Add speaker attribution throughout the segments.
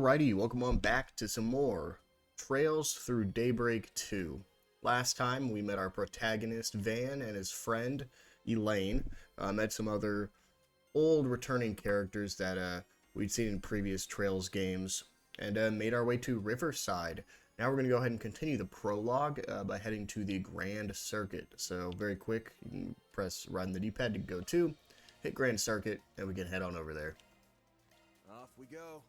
Speaker 1: Alrighty, welcome on back to some more Trails Through Daybreak 2. Last time we met our protagonist Van and his friend Elaine. Met some other old returning characters that we'd seen in previous Trails games, and made our way to Riverside. Now we're going to go ahead and continue the prologue by heading to the Grand Circuit. So very quick, you can press right on the D-pad to go to, hit Grand Circuit, and we can head on over there.
Speaker 2: Off we go.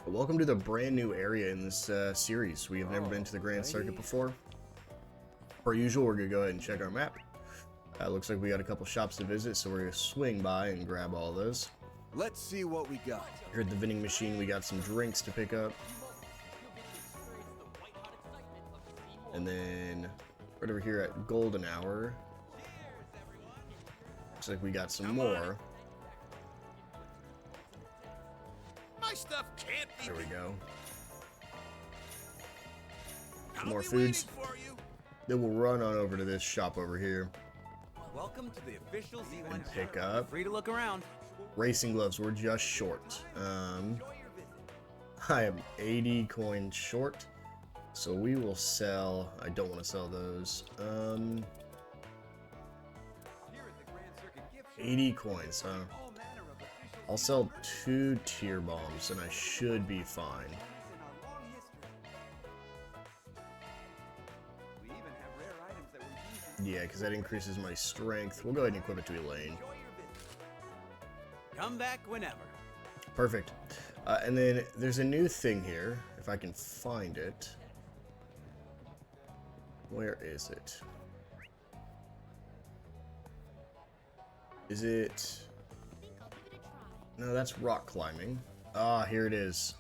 Speaker 1: Welcome to the brand new area in this series. We have never been to the Grand Circuit before. Per usual, we're going to go ahead and check our map. Looks like we got a couple shops to visit, so we're going to swing by and grab all those.
Speaker 2: Let's see what we got.
Speaker 1: Here at the vending machine, we got some drinks to pick up. And then right over here at Golden Hour, looks like we got some more.
Speaker 2: Stuff can't be.
Speaker 1: There we go. Some more foods. Then we'll run on over to this shop over here.
Speaker 3: Welcome to the official Z1
Speaker 1: and pick up.
Speaker 3: Free to look around.
Speaker 1: Racing gloves. We're just short. I am 80 coins short, so we will sell. I don't want to sell those. 80 coins, huh? I'll sell 2 tier bombs and I should be fine. Yeah, because that increases my strength. We'll go ahead and equip it to Elaine.
Speaker 3: Come back whenever.
Speaker 1: Perfect. And then there's a new thing here, if I can find it. Where is it? Is it... No, that's rock climbing. Ah, here it is.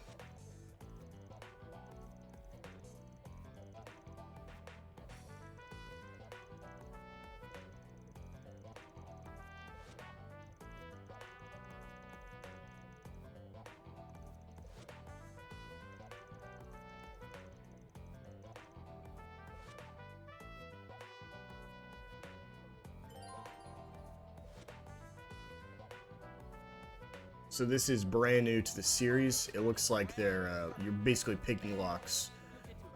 Speaker 1: So this is brand new to the series. It looks like they're you're basically picking locks.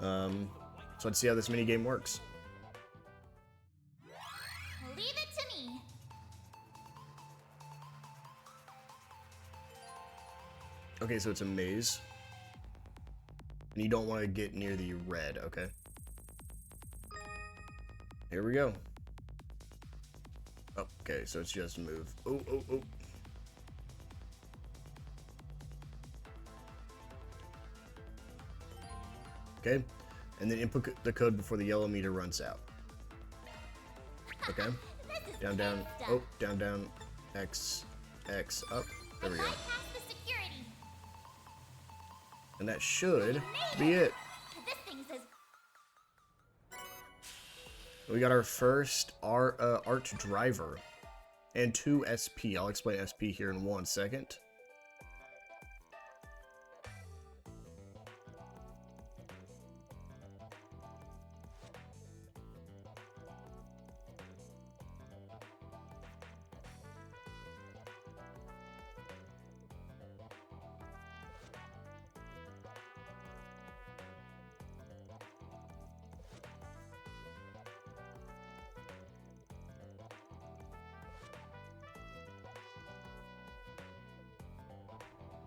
Speaker 1: So let's see how this minigame works.
Speaker 4: Leave it to me.
Speaker 1: Okay, so it's a maze. And you don't want to get near the red, okay? Here we go. Oh, okay, so it's just move. Oh, oh, oh. Okay, and then input the code before the yellow meter runs out. Okay, down, down, oh, down, down, X, X, up. There we go. And that should be it. We got our first art driver and 2 SP. I'll explain SP here in 1 second.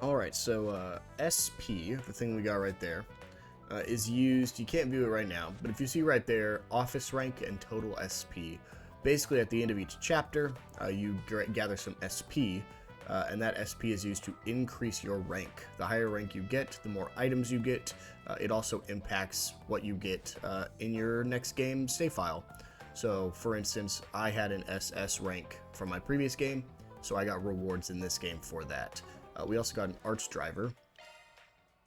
Speaker 1: Alright, so SP, the thing we got right there, is used, you can't view it right now, but if you see right there, office rank and total SP, basically at the end of each chapter, you gather some SP, and that SP is used to increase your rank. The higher rank you get, the more items you get. It also impacts what you get in your next game save file. So, for instance, I had an SS rank from my previous game, so I got rewards in this game for that. We also got an arts driver.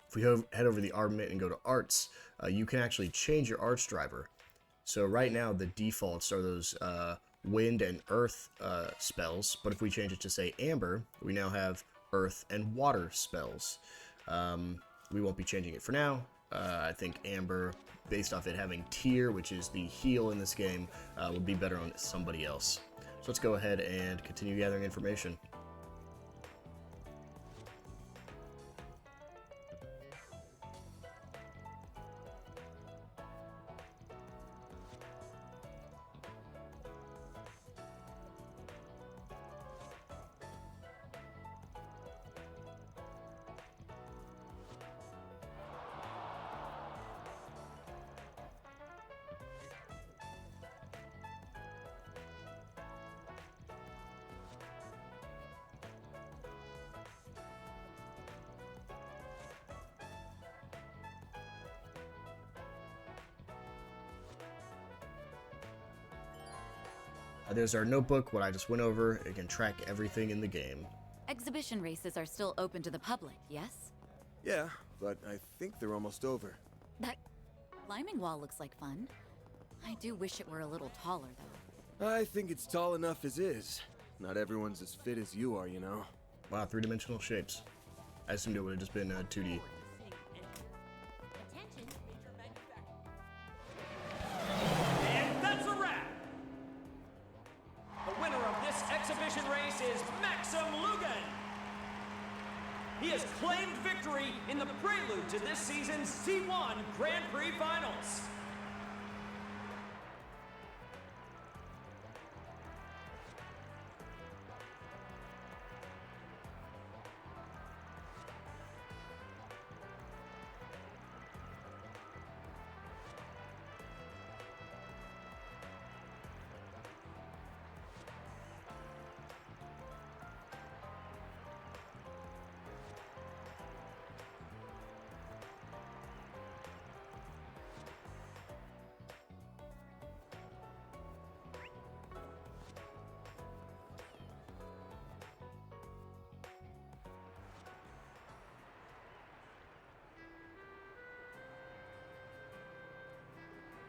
Speaker 1: If we head over the armament and go to arts, you can actually change your arts driver. So right now the defaults are those wind and earth spells, but if we change it to say amber, we now have earth and water spells. We won't be changing it for now. I think amber, based off it having tier, which is the heal in this game, would be better on somebody else. So let's go ahead and continue gathering information. There's our notebook, what I just went over. It can track everything in the game.
Speaker 5: Exhibition races are still open to the public, yes?
Speaker 2: Yeah, but I think they're almost over.
Speaker 5: That climbing wall looks like fun. I do wish it were a little taller, though.
Speaker 2: I think it's tall enough as is. Not everyone's as fit as you are, you know.
Speaker 1: Wow, three-dimensional shapes. I assumed it would have just been 2D.
Speaker 6: And that's a wrap! The winner of this exhibition race is Maxim Lugan! He has claimed victory in the prelude to this season's C1 Grand Prix Finals.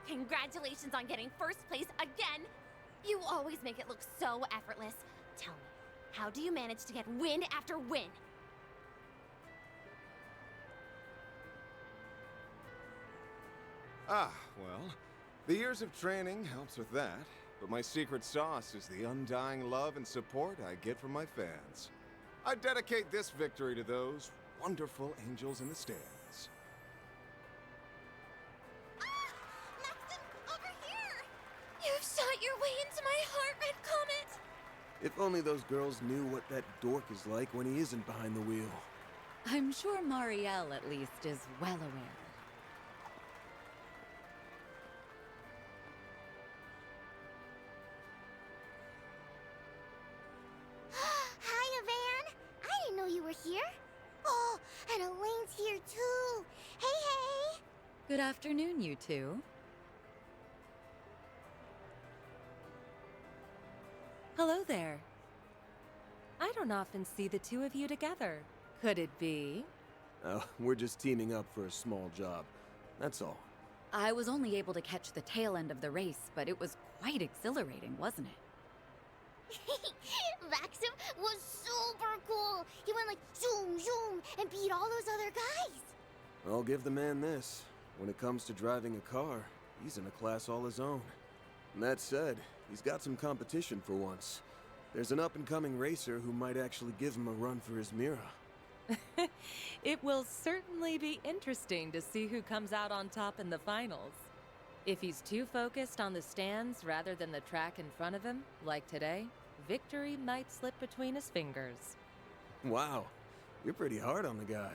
Speaker 7: Congratulations on getting first place again! You always make it look so effortless. Tell me, how do you manage to get win after win?
Speaker 2: Ah, well, the years of training helps with that, but my secret sauce is the undying love and support I get from my fans. I dedicate this victory to those wonderful angels in the stands.
Speaker 7: Maxim, over here! You've shot your way into my heart, Red Comet!
Speaker 2: If only those girls knew what that dork is like when he isn't behind the wheel.
Speaker 5: I'm sure Marielle, at least, is well aware.
Speaker 7: Hiya, Van! I didn't know you were here. Oh, and Elaine's here too. Hey, hey!
Speaker 5: Good afternoon, you two. Hello there.
Speaker 8: I don't often see the two of you together.
Speaker 5: Could it be?
Speaker 2: Oh, we're just teaming up for a small job. That's all.
Speaker 5: I was only able to catch the tail end of the race, but it was quite exhilarating, wasn't it?
Speaker 7: Maxim was super cool. He went like zoom, zoom, and beat all those other guys.
Speaker 2: I'll give the man this. When it comes to driving a car, he's in a class all his own. And that said, he's got some competition for once. There's an up-and-coming racer who might actually give him a run for his Mira.
Speaker 8: It will certainly be interesting to see who comes out on top in the finals. If he's too focused on the stands rather than the track in front of him, like today, victory might slip between his fingers.
Speaker 2: Wow. You're pretty hard on the guy.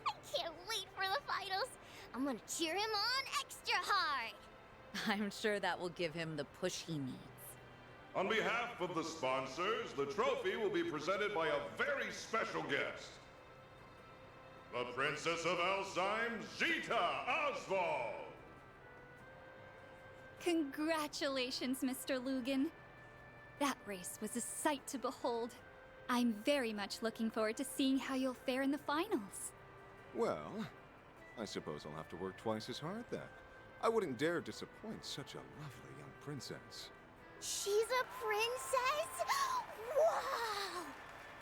Speaker 7: I can't wait for the finals. I'm gonna cheer him on extra hard.
Speaker 5: I'm sure that will give him the push he needs.
Speaker 9: On behalf of the sponsors, the trophy will be presented by a very special guest. The Princess of Alzheim, Zita Oswald!
Speaker 4: Congratulations, Mr. Lugan. That race was a sight to behold. I'm very much looking forward to seeing how you'll fare in the finals.
Speaker 10: Well, I suppose I'll have to work twice as hard then. I wouldn't dare disappoint such a lovely young princess.
Speaker 7: She's a princess? Wow!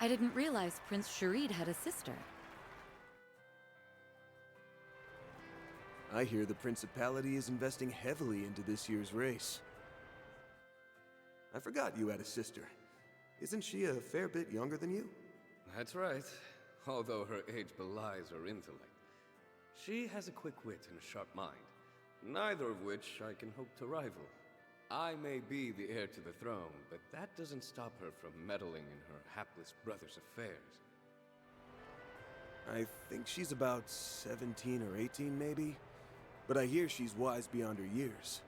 Speaker 5: I didn't realize Prince Sharid had a sister.
Speaker 2: I hear the Principality is investing heavily into this year's race. I forgot you had a sister. Isn't she a fair bit younger than you?
Speaker 11: That's right, although her age belies her intellect. She has a quick wit and a sharp mind, neither of which I can hope to rival. I may be the heir to the throne, but that doesn't stop her from meddling in her hapless brother's affairs.
Speaker 2: I think she's about 17 or 18 maybe, but I hear she's wise beyond her years.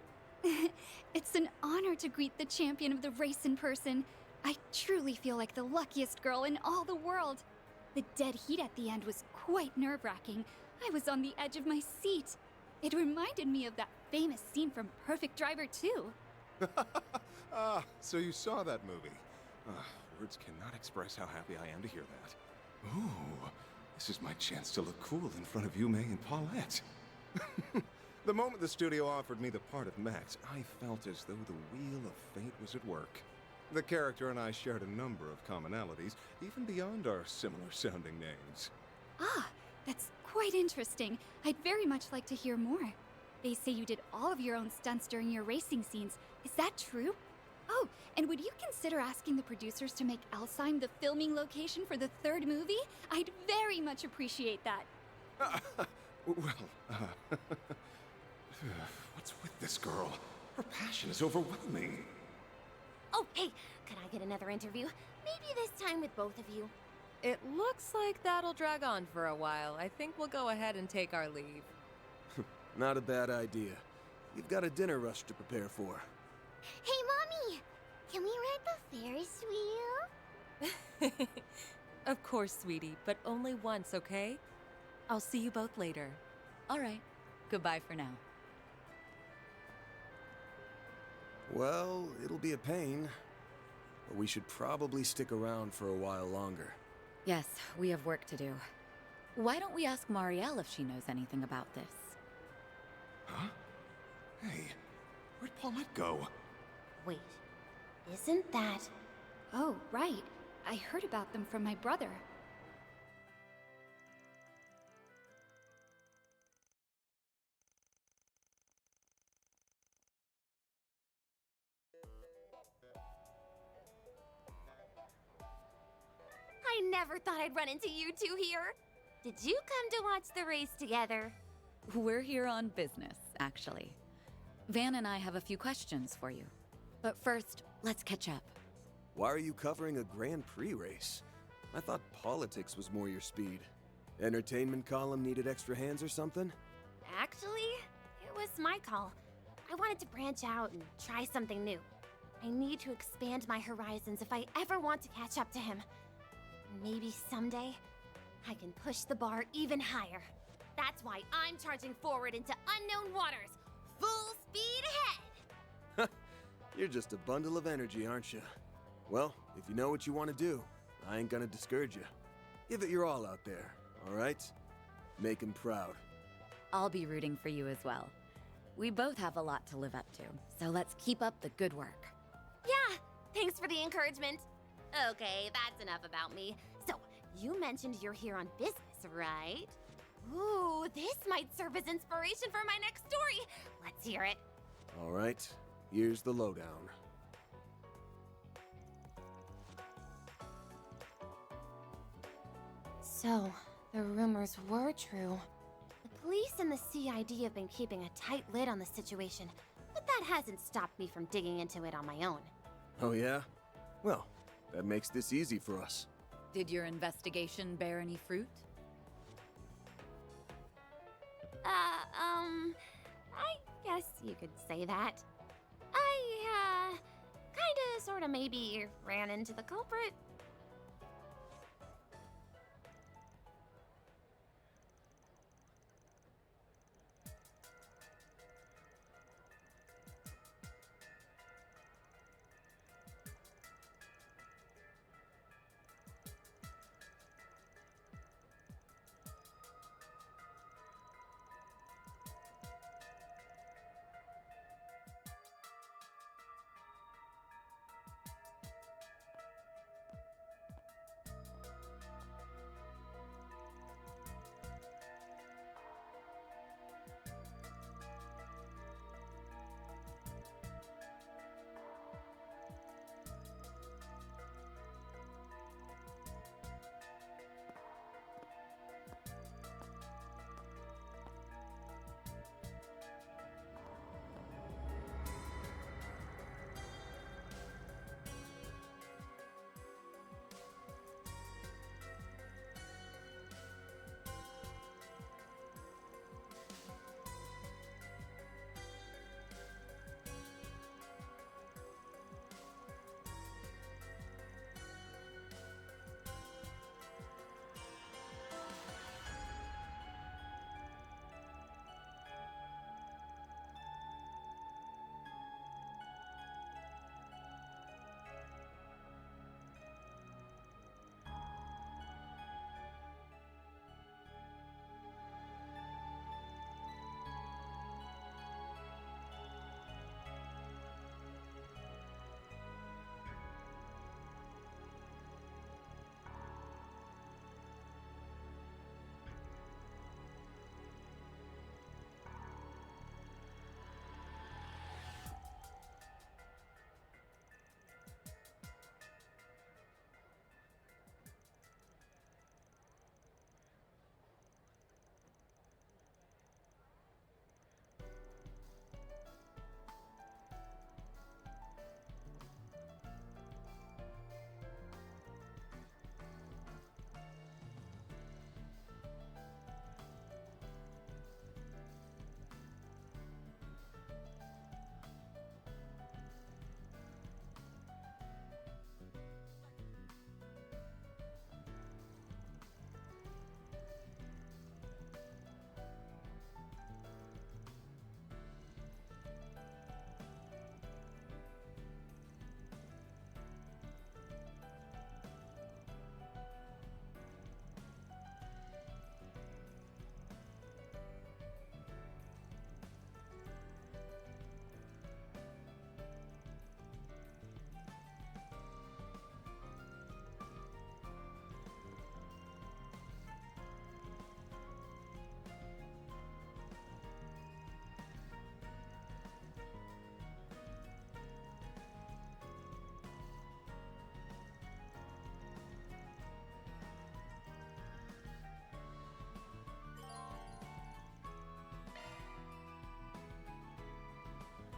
Speaker 4: It's an honor to greet the champion of the race in person. I truly feel like the luckiest girl in all the world. The dead heat at the end was quite nerve-wracking. I was on the edge of my seat. It reminded me of that famous scene from Perfect Driver 2.
Speaker 10: Ah, so you saw that movie. Words cannot express how happy I am to hear that. Ooh, this is my chance to look cool in front of Yume and Paulette. The moment the studio offered me the part of Max, I felt as though the wheel of fate was at work. The character and I shared a number of commonalities, even beyond our similar-sounding names.
Speaker 4: Ah, that's quite interesting. I'd very much like to hear more. They say you did all of your own stunts during your racing scenes. Is that true? Oh, and would you consider asking the producers to make Alzheim the filming location for the third movie? I'd very much appreciate that.
Speaker 10: What's with this girl? Her passion is overwhelming.
Speaker 7: Oh, hey, could I get another interview? Maybe this time with both of you.
Speaker 8: It looks like that'll drag on for a while. I think we'll go ahead and take our leave.
Speaker 2: Not a bad idea. You've got a dinner rush to prepare for.
Speaker 7: Hey, Mommy! Can we ride the Ferris wheel?
Speaker 8: Of course, sweetie, but only once, okay? I'll see you both later.
Speaker 5: All right. Goodbye for now.
Speaker 2: Well, it'll be a pain, but we should probably stick around for a while longer.
Speaker 5: Yes, we have work to do. Why don't we ask Marielle if she knows anything about this?
Speaker 10: Huh? Hey, where'd Paulette go?
Speaker 7: Wait, isn't that...
Speaker 4: Oh, right. I heard about them from my brother.
Speaker 7: I never thought I'd run into you two here. Did you come to watch the race together?
Speaker 5: We're here on business, actually. Van and I have a few questions for you. But first, let's catch up.
Speaker 2: Why are you covering a Grand Prix race? I thought politics was more your speed. Entertainment column needed extra hands or something?
Speaker 7: Actually, it was my call. I wanted to branch out and try something new. I need to expand my horizons if I ever want to catch up to him. Maybe someday, I can push the bar even higher. That's why I'm charging forward into unknown waters, full speed ahead!
Speaker 2: You're just a bundle of energy, aren't you? Well, if you know what you want to do, I ain't gonna discourage you. Give it your all out there, all right? Make him proud.
Speaker 5: I'll be rooting for you as well. We both have a lot to live up to, so let's keep up the good work.
Speaker 7: Yeah, thanks for the encouragement. Okay, that's enough about me. So, you mentioned you're here on business, right? Ooh, this might serve as inspiration for my next story. Let's hear it.
Speaker 2: All right, here's the lowdown.
Speaker 7: So, the rumors were true. The police and the CID have been keeping a tight lid on the situation, but that hasn't stopped me from digging into it on my own.
Speaker 2: Oh yeah? Well, that makes this easy for us.
Speaker 5: Did your investigation bear any fruit?
Speaker 7: I guess you could say that. I, kinda, sorta, maybe ran into the culprit.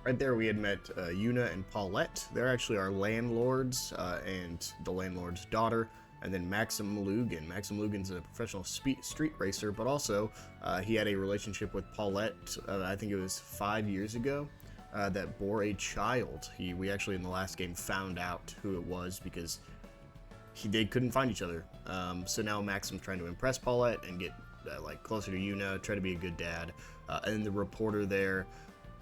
Speaker 1: Right there, we had met Yuna and Paulette. They're actually our landlords and the landlord's daughter. And then Maxim Lugan. Maxim Lugan's a professional street racer, but also he had a relationship with Paulette, I think it was 5 years ago, that bore a child. We actually, in the last game, found out who it was because they couldn't find each other. So now Maxim's trying to impress Paulette and get like closer to Yuna, try to be a good dad. And the reporter there,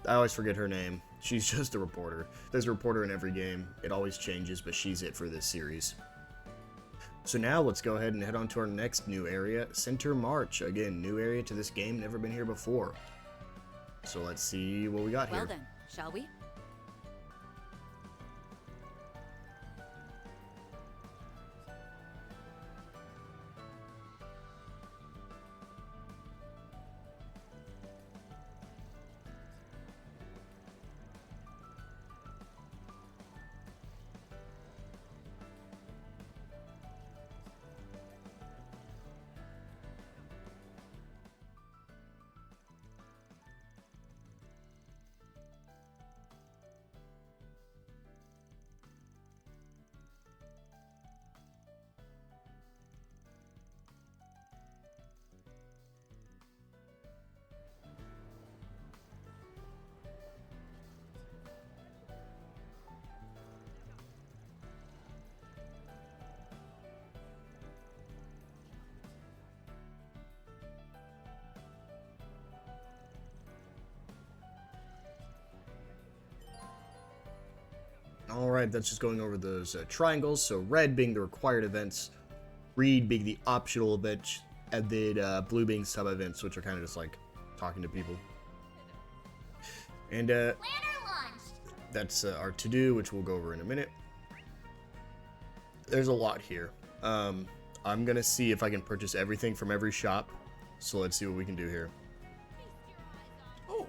Speaker 1: I always forget her name. She's just a reporter. There's a reporter in every game. It always changes, but she's it for this series. So now let's go ahead and head on to our next new area, Center March. Again, new area to this game, never been here before. So let's see what we got here.
Speaker 5: Well then, shall we?
Speaker 1: Alright, that's just going over those triangles. So red being the required events, green being the optional events, and then blue being sub-events, which are kind of just like talking to people. And that's our to-do, which we'll go over in a minute. There's a lot here. I'm going to see if I can purchase everything from every shop. So let's see what we can do here.
Speaker 12: Oh,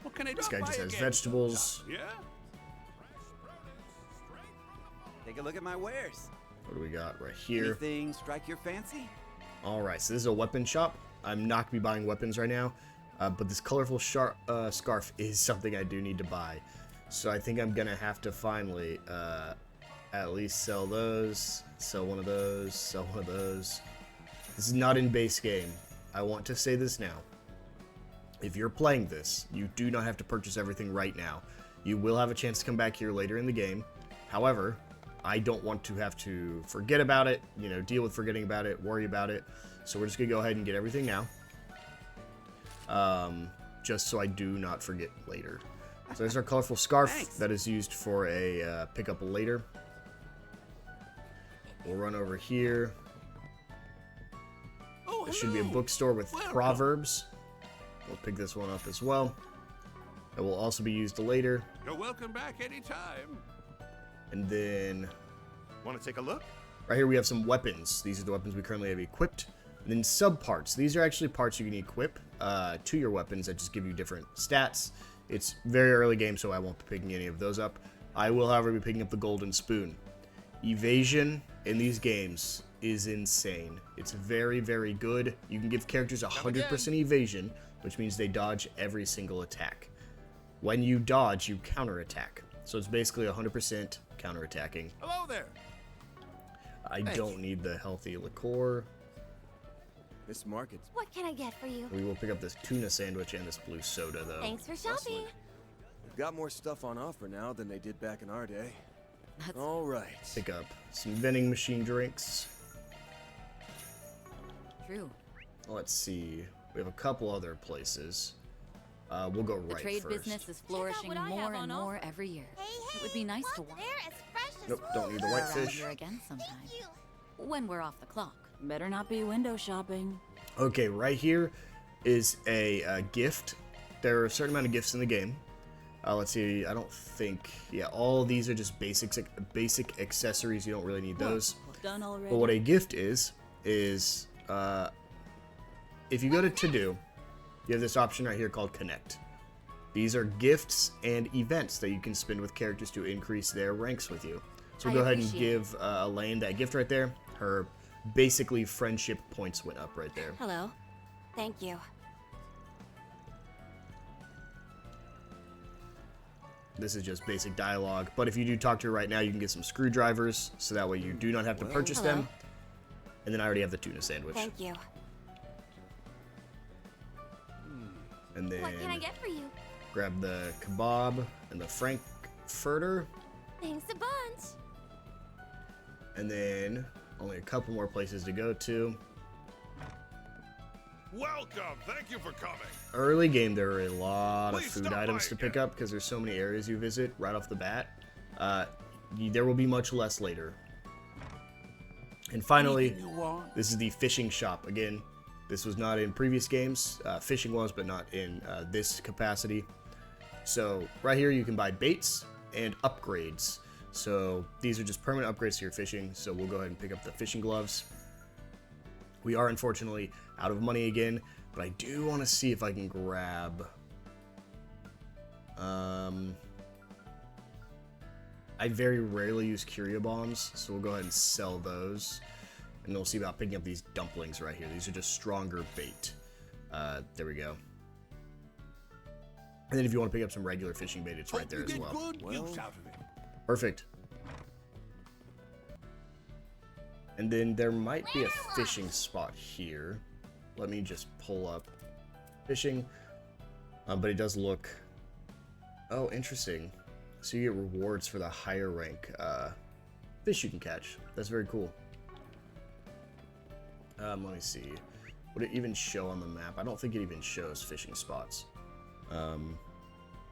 Speaker 12: what can I do?
Speaker 1: This guy just has vegetables.
Speaker 12: Yeah?
Speaker 3: Take a look at my wares.
Speaker 1: What do we got right here?
Speaker 3: Anything strike your fancy?
Speaker 1: Alright, so this is a weapon shop. I'm not going to be buying weapons right now. But this colorful scarf is something I do need to buy. So I think I'm going to have to finally at least sell those. Sell one of those. Sell one of those. This is not in base game. I want to say this now. If you're playing this, you do not have to purchase everything right now. You will have a chance to come back here later in the game. However, I don't want to have to forget about it, you know, deal with forgetting about it, worry about it. So we're just going to go ahead and get everything now. Just so I do not forget later. So there's our colorful scarf that is used for a pickup later. We'll run over here. There should be a bookstore with proverbs. We'll pick this one up as well. It will also be used later.
Speaker 12: You're welcome back anytime.
Speaker 1: And then
Speaker 10: Want to take a look?
Speaker 1: right here we have some weapons. These are the weapons we currently have equipped. And then subparts. These are actually parts you can equip to your weapons that just give you different stats. It's very early game, so I won't be picking any of those up. I will, however, be picking up the golden spoon. Evasion in these games is insane. It's very, very good. You can give characters 100% evasion, which means they dodge every single attack. When you dodge, you counterattack. So it's basically 100% counterattacking.
Speaker 12: Hello there.
Speaker 1: I don't need the healthy liqueur.
Speaker 2: This market's...
Speaker 7: What can I get for you?
Speaker 1: We will pick up this tuna sandwich and this blue soda, though.
Speaker 7: Thanks for shopping.
Speaker 2: They've got more stuff on offer now than they did back in our day. All right.
Speaker 1: Pick up some vending machine drinks.
Speaker 5: True.
Speaker 1: Let's see. We have a couple other places. We'll go
Speaker 5: The
Speaker 1: right
Speaker 5: trade
Speaker 1: first.
Speaker 5: business is flourishing more and more every year. It would be nice to watch.
Speaker 1: Nope, don't need the
Speaker 5: Around
Speaker 1: whitefish.
Speaker 5: here again sometime. When we're off the clock. Better not be window shopping.
Speaker 1: Okay, right here is a gift. There are a certain amount of gifts in the game. Let's see. I don't think. Yeah, all these are just basic accessories. You don't really need those.
Speaker 5: Done already.
Speaker 1: But what a gift is if you go to do, you have this option right here called Connect. These are gifts and events that you can spend with characters to increase their ranks with you. So we'll go ahead and give Elaine that gift right there. Her basically friendship points went up right there.
Speaker 7: Hello. Thank you.
Speaker 1: This is just basic dialogue, but if you do talk to her right now, you can get some screwdrivers, so that way you do not have to purchase them. And then I already have the tuna sandwich.
Speaker 7: Thank you.
Speaker 1: And then
Speaker 7: What can I get for you?
Speaker 1: grab the kebab and the frankfurter.
Speaker 7: Thanks a bunch.
Speaker 1: And then only a couple more places to go to.
Speaker 9: Welcome. Thank you for coming.
Speaker 1: Early game, there are a lot of
Speaker 9: Please
Speaker 1: food
Speaker 9: stop
Speaker 1: items
Speaker 9: by
Speaker 1: to pick up because there's so many areas you visit right off the bat. There will be much less later. And finally, this is the fishing shop. Again, this was not in previous games. Fishing was, but not in this capacity. So right here you can buy baits and upgrades. So these are just permanent upgrades to your fishing. So we'll go ahead and pick up the fishing gloves. We are unfortunately out of money again, but I do want to see if I can grab... I very rarely use curia bombs, so we'll go ahead and sell those. And we'll see about picking up these dumplings right here. These are just stronger bait. There we go. And then if you want to pick up some regular fishing bait, it's right there as well. Perfect. And then there might be a fishing spot here. Let me just pull up fishing. But it does look... Oh, interesting. So you get rewards for the higher rank fish you can catch. That's very cool. Let me see. Would it even show on the map? I don't think it even shows fishing spots.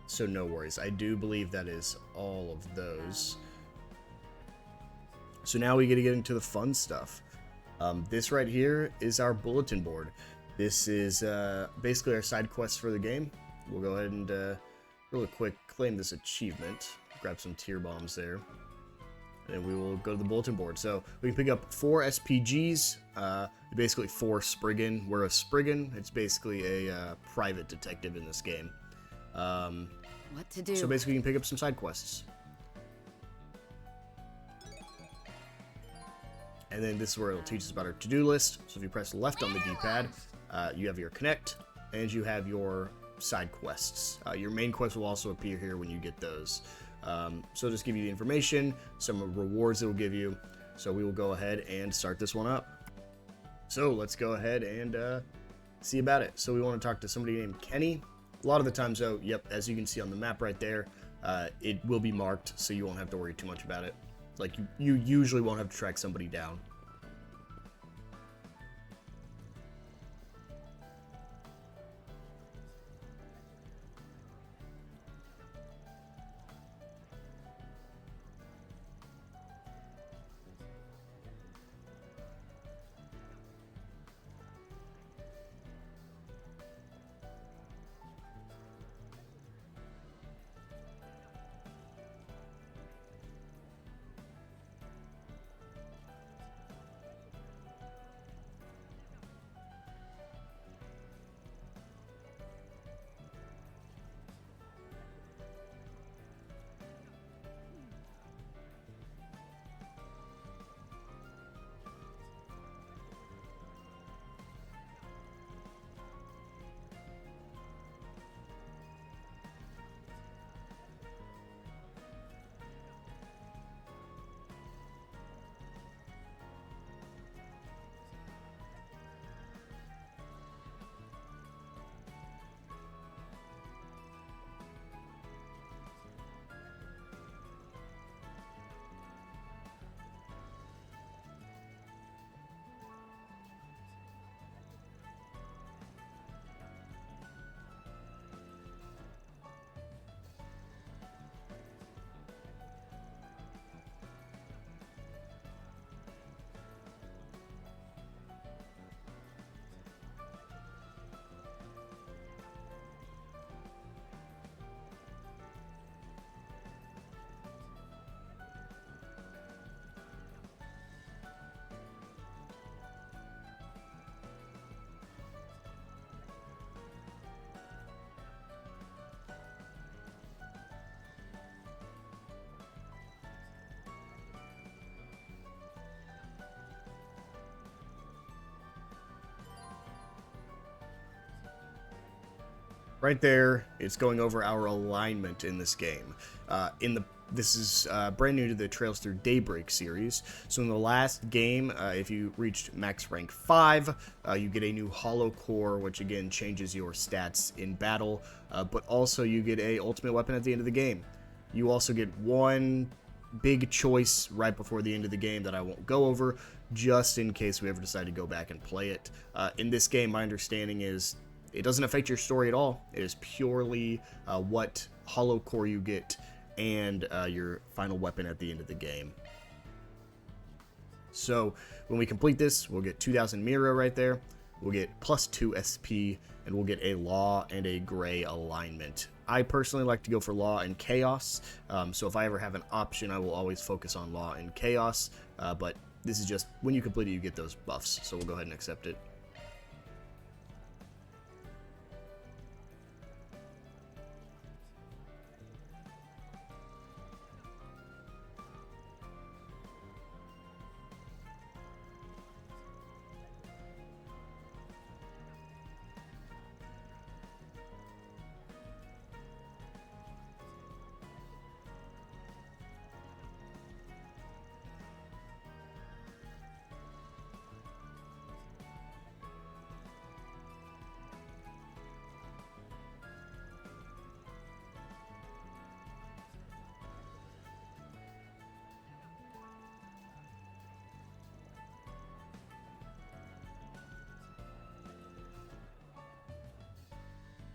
Speaker 1: So no worries. I do believe that is all of those. So now we get to get into the fun stuff. This right here is our bulletin board. This is basically our side quests for the game. We'll go ahead and really quick claim this achievement. Grab some tier bombs there. And we will go to the bulletin board. So we can pick up 4 SPGs, basically 4 Spriggan. We're a Spriggan. It's basically a private detective in this game.
Speaker 5: What to do?
Speaker 1: So basically you can pick up some side quests. And then this is where it'll teach us about our to-do list. So if you press left on the D-pad, you have your connect, and you have your side quests. Your main quest will also appear here when you get those. So just give you the information, some rewards it will give you. So we will go ahead and start this one up. So let's go ahead and see about it. So we want to talk to somebody named Kenny. A lot of the times though, yep, as you can see on the map right there, it will be marked, so you won't have to worry too much about it. Like, you usually won't have to track somebody down. Right there, it's going over our alignment in this game. This is brand new to the Trails Through Daybreak series. So in the last game, if you reached max rank 5, you get a new hollow core, which again changes your stats in battle, but also you get a ultimate weapon at the end of the game. You also get one big choice right before the end of the game that I won't go over, just in case we ever decide to go back and play it. In this game, my understanding is it doesn't affect your story at all. It is purely what hollow core you get and your final weapon at the end of the game. So when we complete this, we'll get 2000 Mira right there. We'll get +2 SP, and we'll get a Law and a Gray alignment. I personally like to go for Law and Chaos, so if I ever have an option, I will always focus on Law and Chaos, but this is just, when you complete it, you get those buffs, so we'll go ahead and accept it.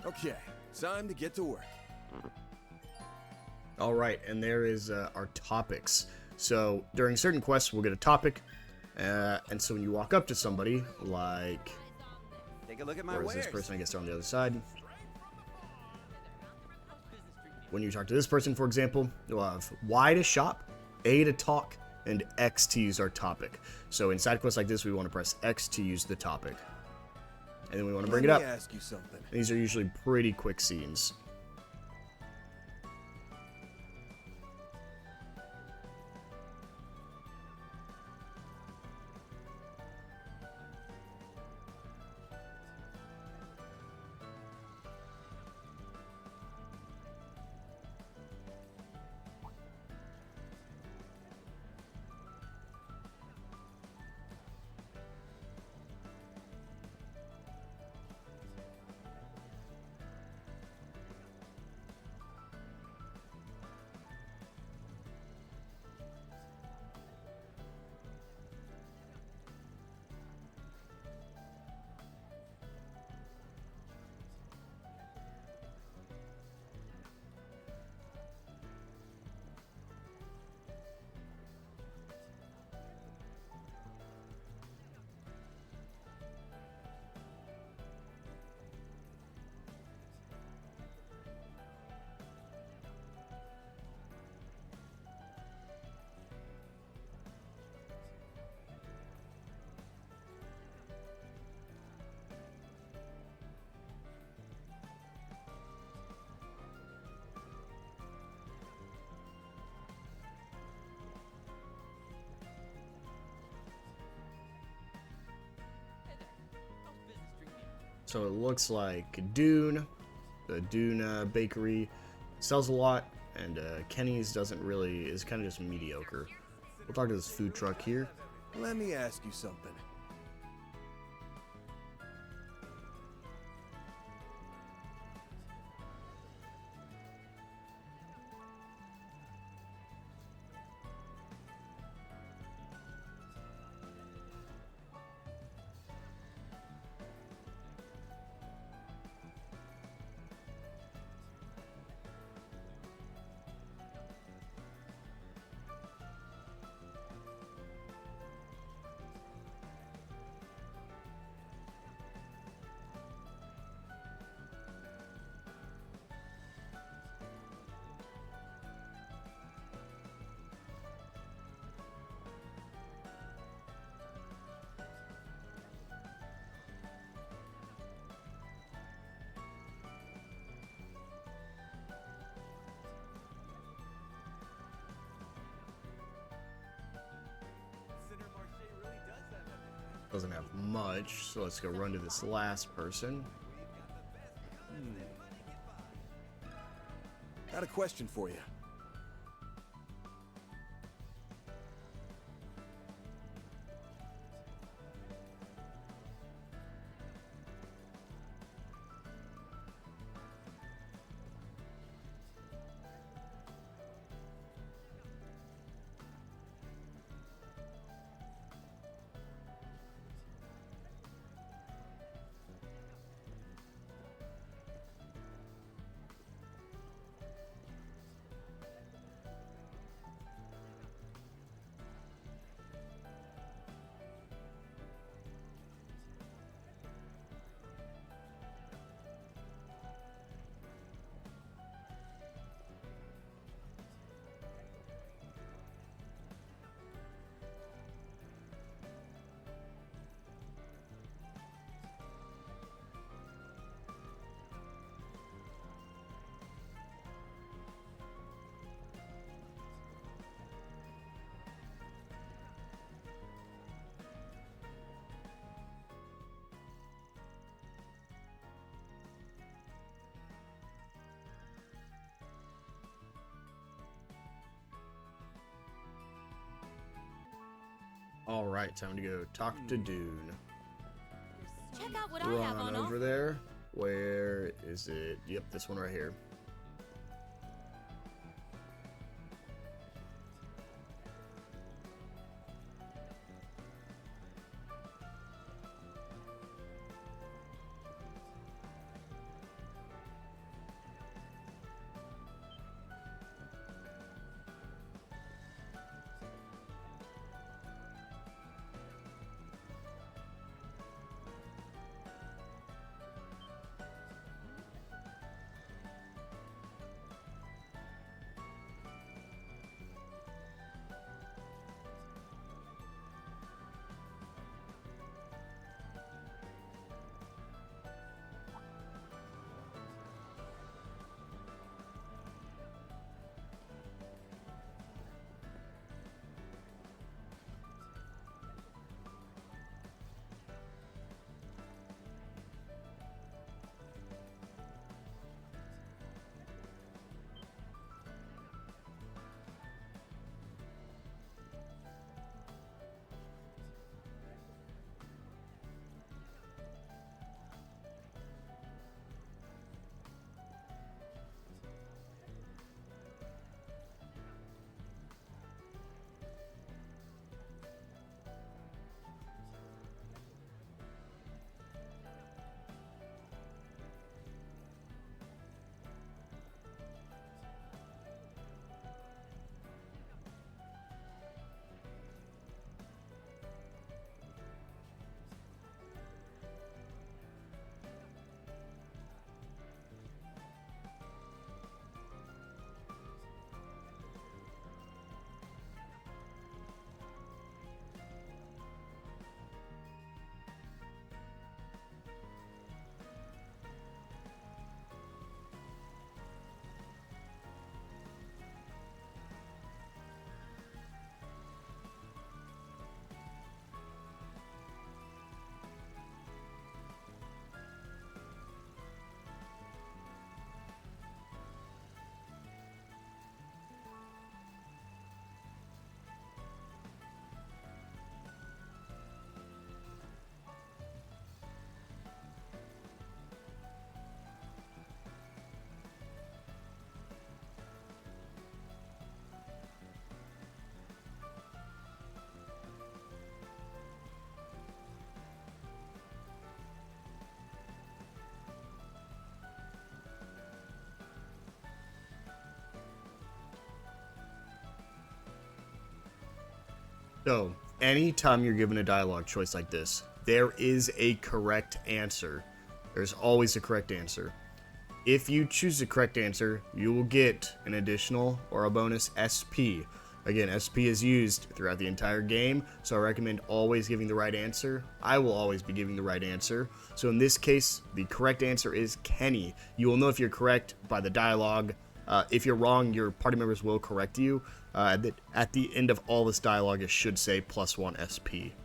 Speaker 2: Okay, time to get to work.
Speaker 1: All right, and there is our topics. So during certain quests, we'll get a topic, and so when you walk up to somebody, like,
Speaker 3: Take a look at my
Speaker 1: where is
Speaker 3: wares.
Speaker 1: this person? I guess they're on the other side. When you talk to this person, for example, you'll have Y to shop, A to talk, and X to use our topic. So in side quests like this, we want to press X to use the topic. And then we want to bring it up.
Speaker 2: Let me ask you something.
Speaker 1: These are usually pretty quick scenes. So it looks like Dune, the Dune bakery, sells a lot, and Kenny's doesn't really, is kind of just mediocre. We'll talk to this food truck here.
Speaker 2: Let me ask you something.
Speaker 1: Doesn't have much, so let's go run to this last person.
Speaker 2: Got a question for you.
Speaker 1: All right, time to go talk to Dune.
Speaker 7: Check out what I have
Speaker 1: Run
Speaker 7: on
Speaker 1: over
Speaker 7: offer.
Speaker 1: there. Where is it? Yep, this one right here. So, anytime you're given a dialogue choice like this, there is a correct answer. There's always a correct answer. If you choose the correct answer, you will get an additional or a bonus SP. Again, SP is used throughout the entire game, so I recommend always giving the right answer. I will always be giving the right answer. So in this case, the correct answer is Kenny. You will know if you're correct by the dialogue. If you're wrong, your party members will correct you. At the end of all this dialogue, it should say +1 SP.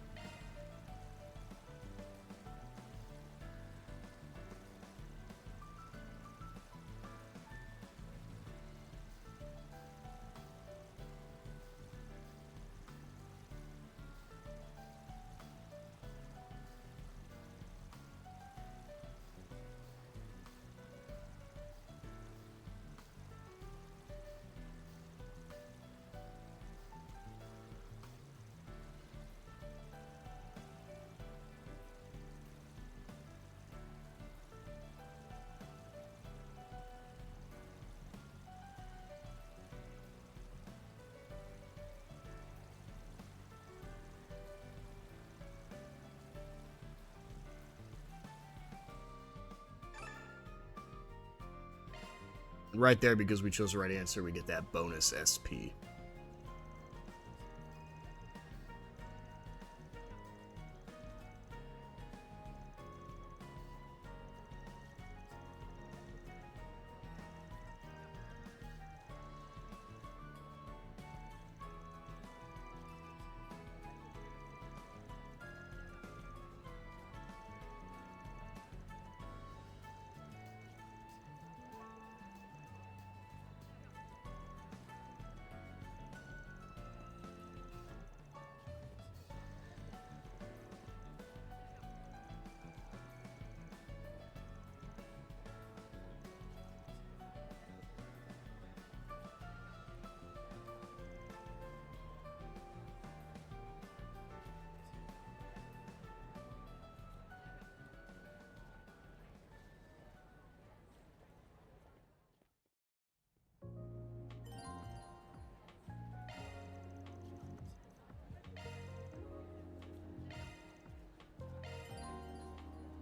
Speaker 1: Right there, because we chose the right answer, we get that bonus SP.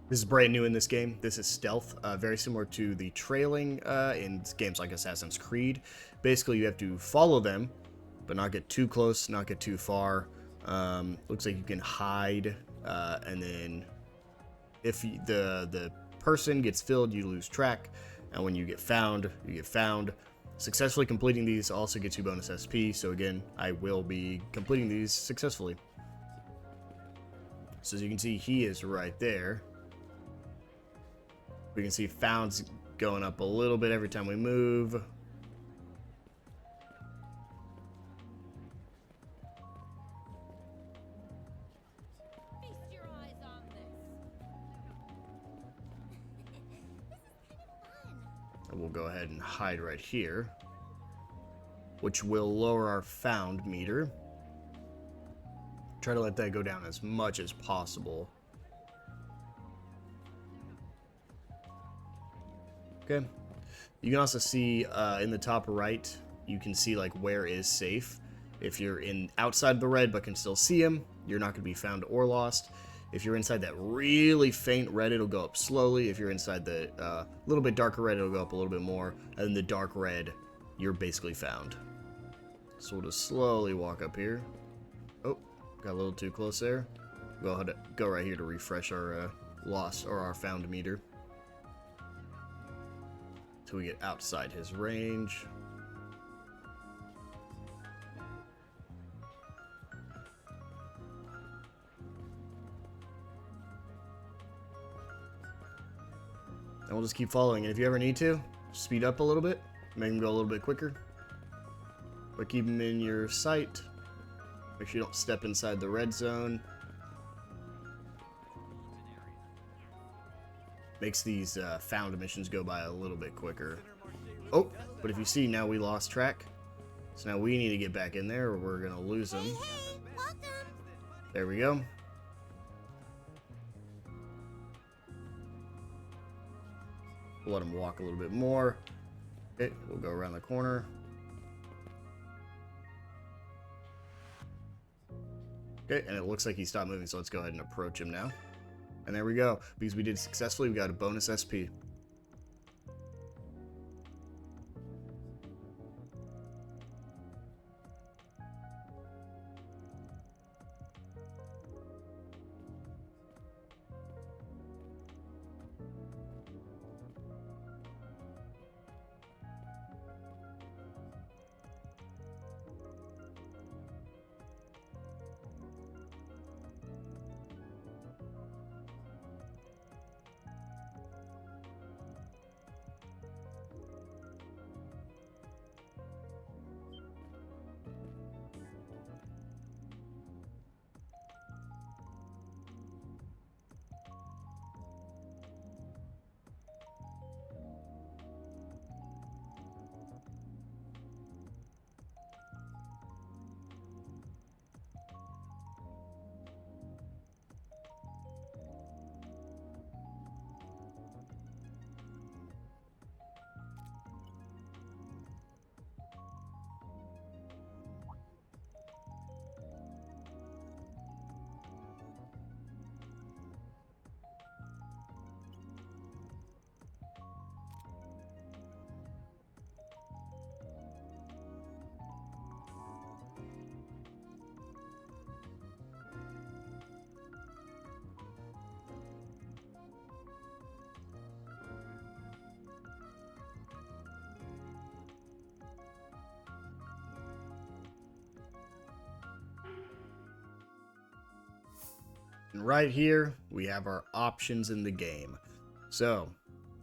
Speaker 1: This is brand new in this game. This is stealth, very similar to the trailing in games like Assassin's Creed. Basically, you have to follow them, but not get too close, not get too far. Looks like you can hide, and then if the person gets filled, you lose track. And when you get found, you get found. Successfully completing these also gets you bonus SP. So again, I will be completing these successfully. So as you can see, he is right there. We can see found's going up a little bit every time we move.
Speaker 7: Feast your eyes on this.
Speaker 1: And we'll go ahead and hide right here, which will lower our found meter. Try to let that go down as much as possible. Okay. You can also see in the top right, you can see like where is safe. If you're in outside the red but can still see him, you're not going to be found or lost. If you're inside that really faint red, it'll go up slowly. If you're inside the little bit darker red, it'll go up a little bit more. And then the dark red, you're basically found. So we'll just slowly walk up here. Oh, got a little too close there. Go right here to refresh our loss or our found meter. Till we get outside his range. And we'll just keep following. And if you ever need to, speed up a little bit, make him go a little bit quicker. But keep him in your sight. Make sure you don't step inside the red zone. Makes these found missions go by a little bit quicker. Oh, but if you see, now we lost track. So now we need to get back in there or we're going to lose them. There we go. We'll let him walk a little bit more. Okay, we'll go around the corner. Okay, and it looks like he stopped moving, so let's go ahead and approach him now. And there we go. Because we did it successfully, we got a bonus SP. And right here, we have our options in the game. So,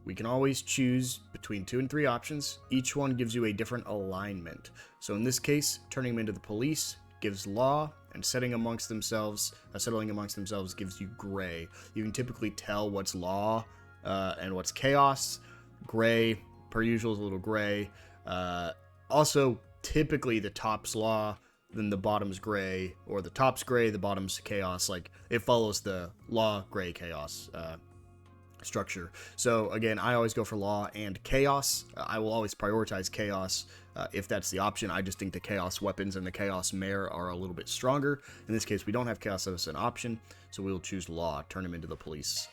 Speaker 1: we can always choose between 2 and 3 options. Each one gives you a different alignment. So in this case, turning them into the police gives law, and settling amongst themselves gives you gray. You can typically tell what's law and what's chaos. Gray, per usual, is a little gray. Also, typically the top's law, then the bottom's gray, or the top's gray, the bottom's chaos. Like, it follows the law, gray, chaos structure. So again, I always go for law and chaos. I will always prioritize chaos if that's the option. I just think the chaos weapons and the chaos mare are a little bit stronger. In this case, we don't have chaos as an option, so we'll choose law, turn him into the police.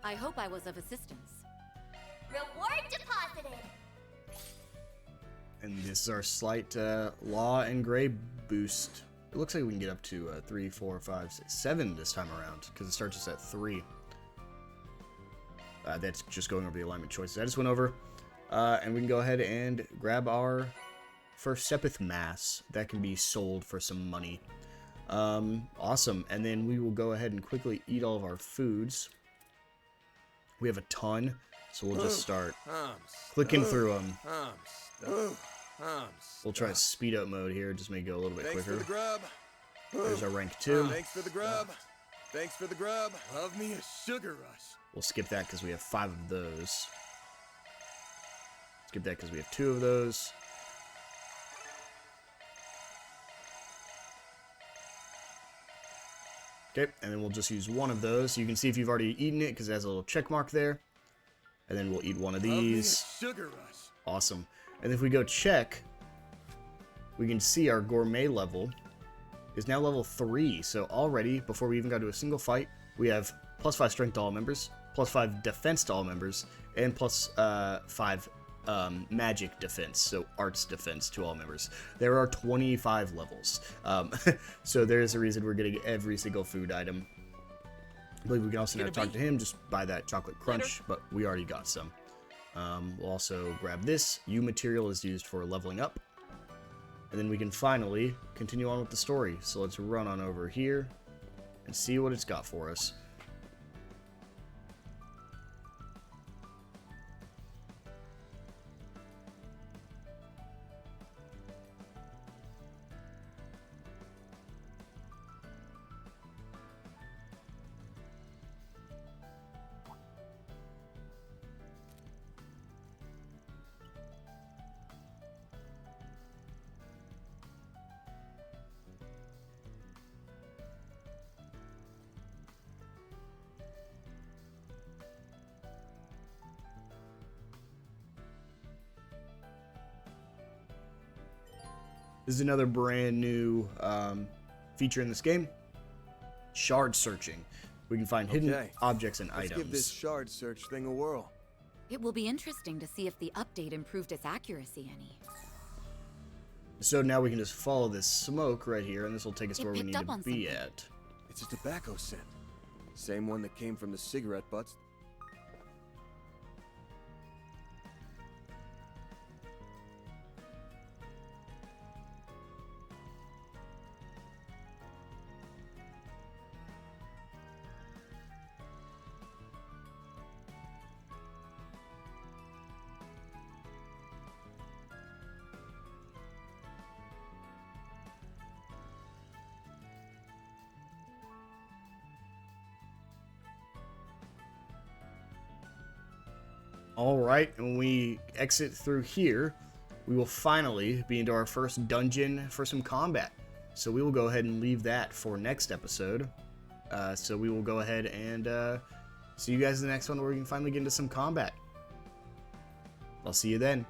Speaker 5: I hope I was of assistance.
Speaker 7: Reward deposited!
Speaker 1: And this is our slight law and gray boost. It looks like we can get up to 3, 4, 5, 6, 7 this time around, because it starts us at 3. That's just going over the alignment choices I just went over. And we can go ahead and grab our first Sepith Mass. That can be sold for some money. Awesome. And then we will go ahead and quickly eat all of our foods. We have a ton, so we'll just start clicking through them. We'll try speed up mode here, just make it go a little bit quicker.
Speaker 2: For the grub.
Speaker 1: There's our rank 2.
Speaker 2: Thanks for the grub. Thanks for the grub. Love me a sugar rush.
Speaker 1: We'll skip that because we have 5 of those. Skip that because we have 2 of those. Okay, and then we'll just use 1 of those. You can see if you've already eaten it because it has a little check mark there. And then we'll eat 1 of these.
Speaker 2: Sugar rush.
Speaker 1: Awesome. And if we go check, we can see our gourmet level is now level 3. So already, before we even got to a single fight, we have +5 strength to all members, +5 defense to all members, and +5 magic defense, so arts defense to all members. There are 25 levels. So there's a reason we're getting every single food item. I believe we can also now talk to him, just buy that chocolate crunch, but we already got some. We'll also grab this. U material is used for leveling up. And then we can finally continue on with the story. So let's run on over here and see what it's got for us. This is another brand new feature in this game. Shard searching. We can find hidden objects and items.
Speaker 2: Let's give this shard search thing a whirl.
Speaker 5: It will be interesting to see if the update improved its accuracy any.
Speaker 1: So now we can just follow this smoke right here, and this will take us to where we need to be at.
Speaker 2: It's a tobacco scent. Same one that came from the cigarette butts.
Speaker 1: Alright, and when we exit through here, we will finally be into our first dungeon for some combat. So we will go ahead and leave that for next episode. So we will go ahead and see you guys in the next one where we can finally get into some combat. I'll see you then.